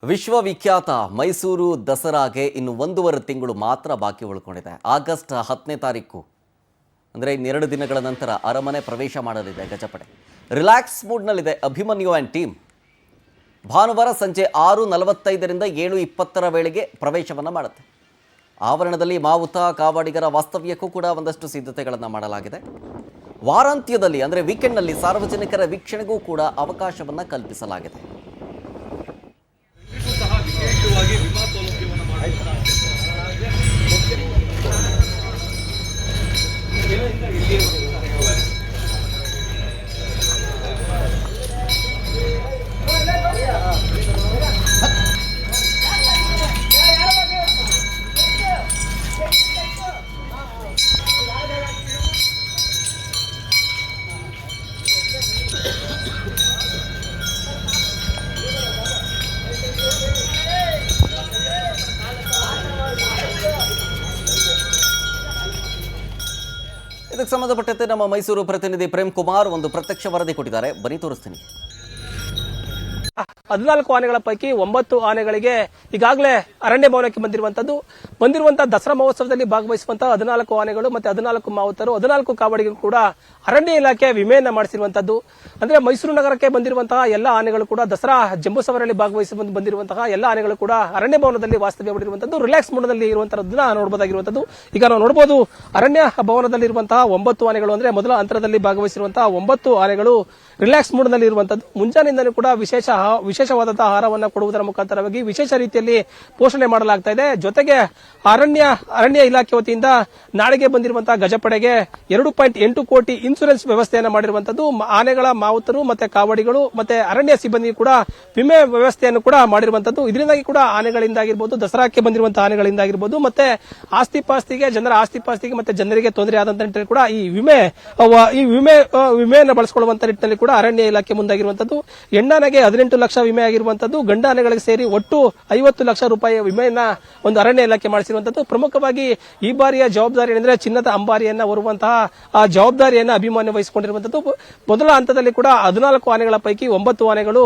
ವಿಶ್ವವಿಖ್ಯಾತ ಮೈಸೂರು ದಸರಾಗೆ ಇನ್ನು 1.5 ತಿಂಗಳು ಮಾತ್ರ ಬಾಕಿ ಉಳ್ಕೊಂಡಿದೆ. ಆಗಸ್ಟ್ 10ನೇ ತಾರೀಕು ಅಂದರೆ ಇನ್ನೆರಡು ದಿನಗಳ ನಂತರ ಅರಮನೆ ಪ್ರವೇಶ ಮಾಡಲಿದೆ ಗಜಪಡೆ. ರಿಲ್ಯಾಕ್ಸ್ ಮೂಡ್ನಲ್ಲಿದೆ ಅಭಿಮನ್ಯು ಆ್ಯಂಡ್ ಟೀಮ್. ಭಾನುವಾರ ಸಂಜೆ 6:45ರಿಂದ 7:20 ವೇಳೆಗೆ ಪ್ರವೇಶವನ್ನು ಮಾಡುತ್ತೆ. ಆವರಣದಲ್ಲಿ ಮಾವುತ ಕಾವಾಡಿಗರ ವಾಸ್ತವ್ಯಕ್ಕೂ ಕೂಡ ಒಂದಷ್ಟು ಸಿದ್ಧತೆಗಳನ್ನು ಮಾಡಲಾಗಿದೆ. ವಾರಾಂತ್ಯದಲ್ಲಿ ಅಂದರೆ ವೀಕೆಂಡ್ನಲ್ಲಿ ಸಾರ್ವಜನಿಕರ ವೀಕ್ಷಣೆಗೂ ಕೂಡ ಅವಕಾಶವನ್ನು ಕಲ್ಪಿಸಲಾಗಿದೆ. ವಿಶೇಷವಾಗಿ ವಿಮಾ ಸೌಲಭ್ಯವನ್ನು ಇದಕ್ಕೆ ಸಂಬಂಧಪಟ್ಟಂತೆ ನಮ್ಮ ಮೈಸೂರು ಪ್ರತಿನಿಧಿ ಪ್ರೇಮ್ ಕುಮಾರ್ ಒಂದು ಪ್ರತ್ಯಕ್ಷ ವರದಿ ಕೊಟ್ಟಿದ್ದಾರೆ. ಬನ್ನಿ ತೋರಿಸ್ತೀನಿ. 14 ಆನೆಗಳ ಪೈಕಿ 9 ಆನೆಗಳಿಗೆ ಈಗಾಗಲೇ ಅರಣ್ಯ ಭವನಕ್ಕೆ ಬಂದಿರುವಂತಹ ದಸರಾ ಮಹೋತ್ಸವದಲ್ಲಿ ಭಾಗವಹಿಸುವಂತಹ 14 ಆನೆಗಳು ಮತ್ತೆ 14 ಮಾವುತರು 14 ಕಾವಡಿಗಳು ಕೂಡ ಅರಣ್ಯ ಇಲಾಖೆ ವಿಮೆಯನ್ನ ಮಾಡಿಸಿರುವಂತದ್ದು. ಅಂದ್ರೆ ಮೈಸೂರು ನಗರಕ್ಕೆ ಬಂದಿರುವಂತಹ ಎಲ್ಲ ಆನೆಗಳು ಕೂಡ ದಸರಾ ಜಂಬೂ ಸವಾರಿಯಲ್ಲಿ ಭಾಗವಹಿಸಿ ಬಂದಿರುವಂತಹ ಎಲ್ಲ ಆನೆಗಳು ಕೂಡ ಅರಣ್ಯ ಭವನದಲ್ಲಿ ವಾಸ್ತವ್ಯ ಮಾಡಿರುವಂತದ್ದು, ರಿಲ್ಯಾಕ್ಸ್ ಮೂಡ್ನಲ್ಲಿ ಇರುವಂತಹದನ್ನ ನೋಡಬಹುದಾಗಿರುವಂತದ್ದು. ಈಗ ನಾವು ನೋಡಬಹುದು ಅರಣ್ಯ ಭವನದಲ್ಲಿ ಇರುವಂತಹ 9 ಆನೆಗಳು ಅಂದ್ರೆ ಮೊದಲ ಹಂತದಲ್ಲಿ ಭಾಗವಹಿಸಿರುವಂತಹ 9 ಆನೆಗಳು ರಿಲ್ಯಾಕ್ಸ್ ಮೂಡ್ನಲ್ಲಿ ಇರುವಂತದ್ದು. ಮುಂಜಾನೆಯಿಂದಲೂ ಕೂಡ ವಿಶೇಷವಾದಂತಹ ಆಹಾರವನ್ನ ಕೊಡುವುದರ ಮುಖಾಂತರವಾಗಿ ವಿಶೇಷ ರೀತಿಯಲ್ಲಿ ಪೋಷಣೆ ಮಾಡಲಾಗ್ತಾ ಇದೆ. ಜೊತೆಗೆ ಅರಣ್ಯ ಇಲಾಖೆ ವತಿಯಿಂದ ನಾಳೆಗೆ ಬಂದಿರುವಂತಹ ಗಜಪಡೆಗೆ 2.8 ಕೋಟಿ ಇನ್ಸೂರೆನ್ಸ್ ವ್ಯವಸ್ಥೆಯನ್ನು ಮಾಡಿರುವಂತದ್ದು. ಆನೆಗಳ ಮಾವುತರು ಮತ್ತೆ ಕಾವಡಿಗಳು ಮತ್ತೆ ಅರಣ್ಯ ಸಿಬ್ಬಂದಿ ಕೂಡ ವಿಮೆ ವ್ಯವಸ್ಥೆಯನ್ನು ಕೂಡ ಮಾಡಿರುವಂತದ್ದು. ಇದರಿಂದಾಗಿ ಕೂಡ ಆನೆಗಳಿಂದಾಗಿರ್ಬೋದು, ದಸರಾಕ್ಕೆ ಬಂದಿರುವಂತಹ ಆನೆಗಳಿಂದಾಗಿರ್ಬೋದು ಮತ್ತೆ ಜನರ ಆಸ್ತಿಪಾಸ್ತಿಗೆ ಮತ್ತೆ ಜನರಿಗೆ ತೊಂದರೆ ಆದಂತ ನಿಟ್ಟಿನಲ್ಲಿ ಕೂಡ ಈ ವಿಮೆಯನ್ನು ಬಳಸಿಕೊಳ್ಳುವಂತ ನಿಟ್ಟಿನಲ್ಲಿ ಕೂಡ ಅರಣ್ಯ ಇಲಾಖೆ ಮುಂದಾಗಿರುವಂತದ್ದು. ಹೆಣ್ಣಾನೆಗೆ 18 ಲಕ್ಷ ವಿಮೆ ಆಗಿರುವಂತದ್ದು, ಗಂಡ ಆನೆಗಳಿಗೆ ಸೇರಿ ಒಟ್ಟು 50 ಲಕ್ಷ ರೂಪಾಯಿ ವಿಮೆಯನ್ನ ಒಂದು ಅರಣ್ಯ ಇಲಾಖೆ ಮಾಡಿಸಿರುವಂತದ್ದು. ಪ್ರಮುಖವಾಗಿ ಈ ಬಾರಿಯ ಜವಾಬ್ದಾರಿ ಏನಂದ್ರೆ ಚಿನ್ನದ ಅಂಬಾರಿಯನ್ನ ಹೊರುವಂತಹ ಆ ಜವಾಬ್ದಾರಿಯನ್ನ ಅಭಿಮಾನ್ಯ ವಹಿಸಿಕೊಂಡಿರುವಂತದ್ದು. ಮೊದಲ ಹಂತದಲ್ಲಿ ಕೂಡ 14 ಆನೆಗಳ ಪೈಕಿ 9 ಆನೆಗಳು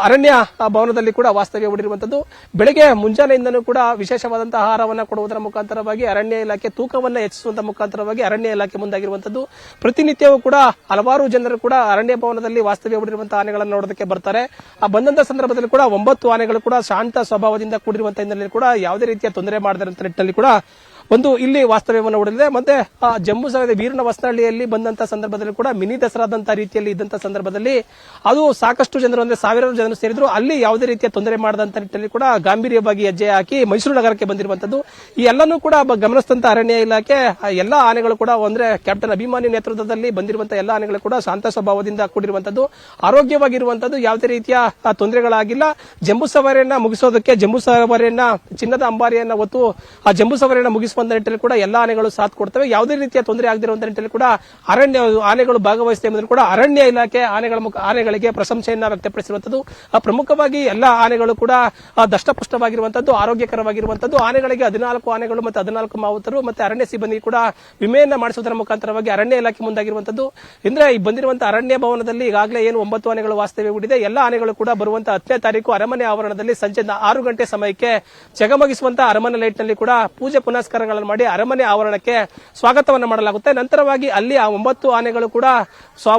ಅರಣ್ಯ ಭವನದಲ್ಲಿ ಕೂಡ ವಾಸ್ತವ್ಯ ಹೂಡಿರುವಂತದ್ದು. ಬೆಳಗ್ಗೆ ಮುಂಜಾನೆಯಿಂದಲೂ ಕೂಡ ವಿಶೇಷವಾದಂತಹ ಆಹಾರವನ್ನ ಕೊಡುವುದರ ಮುಖಾಂತರವಾಗಿ ಅರಣ್ಯ ಇಲಾಖೆ ತೂಕವನ್ನ ಹೆಚ್ಚಿಸುವಂತಹ ಮುಖಾಂತರವಾಗಿ ಅರಣ್ಯ ಇಲಾಖೆ ಮುಂದಾಗಿರುವಂತದ್ದು. ಪ್ರತಿನಿತ್ಯವೂ ಕೂಡ ಹಲವಾರು ಜನರು ಕೂಡ ಅರಣ್ಯ ಭವನದಲ್ಲಿ ವಾಸ್ತವ್ಯ ಹೂಡಿರುವಂತಹ ಆನೆಗಳನ್ನು ನೋಡೋದಕ್ಕೆ ಬರ್ತಾರೆ. ಆ ಬಂದಂತ ಸಂದರ್ಭದಲ್ಲಿ ಕೂಡ 9 ಆನೆಗಳು ಕೂಡ ಶಾಂತ ಸ್ವಭಾವದಿಂದ ಕೂಡಿರುವಂತಹ ಹಿನ್ನೆಲೆಯಲ್ಲಿ ಕೂಡ ಯಾವುದೇ ರೀತಿಯ ತೊಂದರೆ ಮಾಡದಂತ ನಿಟ್ಟಿನಲ್ಲಿ ಕೂಡ ಒಂದು ಇಲ್ಲಿ ವಾಸ್ತವ್ಯವನ್ನು ಹೂಡಲಿದೆ. ಮತ್ತೆ ಜಂಬೂ ಸವಾರಿ ವೀರನ ವಸನಹಳ್ಳಿಯಲ್ಲಿ ಬಂದಂತ ಸಂದರ್ಭದಲ್ಲಿ ಕೂಡ ಮಿನಿ ದಸರಾದಂತ ರೀತಿಯಲ್ಲಿ ಇದ್ದಂತ ಸಂದರ್ಭದಲ್ಲಿ ಅದು ಸಾಕಷ್ಟು ಜನರು ಅಂದ್ರೆ ಸಾವಿರಾರು ಜನರು ಸೇರಿದ್ರು. ಅಲ್ಲಿ ಯಾವುದೇ ರೀತಿಯ ತೊಂದರೆ ಮಾಡದಂತ ನಿಟ್ಟಿನಲ್ಲಿ ಕೂಡ ಗಾಂಭೀರ್ಯವಾಗಿ ಹೆಜ್ಜೆ ಹಾಕಿ ಮೈಸೂರು ನಗರಕ್ಕೆ ಬಂದಿರುವಂತದ್ದು. ಈ ಎಲ್ಲನೂ ಕೂಡ ಗಮನಿಸಿದಂತ ಅರಣ್ಯ ಇಲಾಖೆ ಎಲ್ಲಾ ಆನೆಗಳು ಕೂಡ ಅಂದ್ರೆ ಕ್ಯಾಪ್ಟನ್ ಅಭಿಮಾನಿ ನೇತೃತ್ವದಲ್ಲಿ ಬಂದಿರುವಂತಹ ಎಲ್ಲಾ ಆನೆಗಳು ಕೂಡ ಶಾಂತ ಸ್ವಭಾವದಿಂದ ಕೂಡಿರುವಂತದ್ದು, ಆರೋಗ್ಯವಾಗಿರುವಂತದ್ದು, ಯಾವುದೇ ರೀತಿಯ ತೊಂದರೆಗಳಾಗಿಲ್ಲ. ಜಂಬೂ ಸವಾರಿಯನ್ನ ಮುಗಿಸೋದಕ್ಕೆ ಚಿನ್ನದ ಅಂಬಾರಿಯನ್ನ ಹೊತ್ತು ಆ ಜಂಬೂ ಸವಾರಿಯನ್ನ ಮುಗಿಸುವಂತ ನಿಟ್ಟಿನಲ್ಲಿ ಕೂಡ ಎಲ್ಲಾ ಆನೆಗಳು ಸಾಥ್ ಕೊಡ್ತವೆ. ಯಾವುದೇ ರೀತಿಯ ತೊಂದರೆ ಆಗದಿರುವಂತ ನಿಟ್ಟಿನಲ್ಲಿ ಕೂಡ ಆನೆಗಳು ಭಾಗವಹಿಸುತ್ತೆ ಎಂಬುದನ್ನು ಕೂಡ ಅರಣ್ಯ ಇಲಾಖೆ ಆನೆಗಳಿಗೆ ಪ್ರಶಂಸೆಯನ್ನ ವ್ಯಕ್ತಪಡಿಸಿರುವಂತದ್ದು. ಪ್ರಮುಖವಾಗಿ ಎಲ್ಲಾ ಆನೆಗಳು ಕೂಡ ದಷ್ಟಪುಷ್ಟವಾಗಿರುವಂತದ್ದು, ಆರೋಗ್ಯಕರವಾಗಿರುವಂತದ್ದು. ಆನೆಗಳಿಗೆ 14 ಆನೆಗಳು ಮತ್ತೆ 14 ಮಾವುತರು ಮತ್ತೆ ಅರಣ್ಯ ಸಿಬ್ಬಂದಿ ಕೂಡ ವಿಮೆಯನ್ನ ಮಾಡಿಸುವುದರ ಮುಖಾಂತರವಾಗಿ ಅರಣ್ಯ ಇಲಾಖೆ ಮುಂದಾಗಿರುವಂತದ್ದು. ಅಂದ್ರೆ ಈ ಬಂದಿರುವಂತಹ ಅರಣ್ಯ ಭವನದಲ್ಲಿ ಈಗಾಗಲೇ ಏನು 9 ಆನೆಗಳು ವಾಸ್ತವ್ಯ ಹೂಡಿದೆ. ಎಲ್ಲಾ ಆನೆಗಳು ಕೂಡ ಬರುವಂತಹ 10ನೇ ತಾರೀಕು ಅರಮನೆ ಆವರಣದಲ್ಲಿ ಸಂಜೆ 6 ಗಂಟೆ ಸಮಯಕ್ಕೆ ಜಗಮಗಿಸುವಂತಹ ಅರಮನೆ ಲೈಟ್ ನಲ್ಲಿ ಕೂಡ ಪೂಜೆ ಪುನಸ್ಕಾರಗಳನ್ನು ಮಾಡಿ ಅರಮನೆ ಆವರಣಕ್ಕೆ ಸ್ವಾಗತವನ್ನ ಮಾಡಲಾಗುತ್ತೆ. ನಂತರವಾಗಿ ಅಲ್ಲಿ ಆ 9 ಆನೆಗಳು ಕೂಡ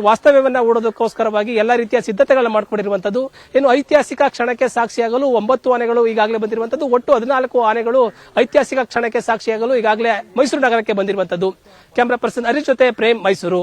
ವಾಸ್ತವ್ಯವನ್ನ ಹೂಡೋದಕ್ಕೋಸ್ಕರವಾಗಿ ಎಲ್ಲಾ ರೀತಿಯ ಸಿದ್ಧತೆಗಳನ್ನ ಮಾಡಿಕೊಂಡಿರುವಂತದ್ದು. ಏನು ಐತಿಹಾಸಿಕ ಕ್ಷಣಕ್ಕೆ ಸಾಕ್ಷಿಯಾಗಲು 9 ಆನೆಗಳು ಈಗಾಗಲೇ ಬಂದಿರುವಂತದ್ದು. ಒಟ್ಟು 14 ಆನೆಗಳು ಐತಿಹಾಸಿಕ ಕ್ಷಣಕ್ಕೆ ಸಾಕ್ಷಿಯಾಗಲು ಈಗಾಗಲೇ ಮೈಸೂರು ನಗರಕ್ಕೆ ಬಂದಿರುವಂತದ್ದು. ಕ್ಯಾಮರಾ ಪರ್ಸನ್ ಹರೀಶ್ ಜೊತೆ ಪ್ರೇಮ್, ಮೈಸೂರು.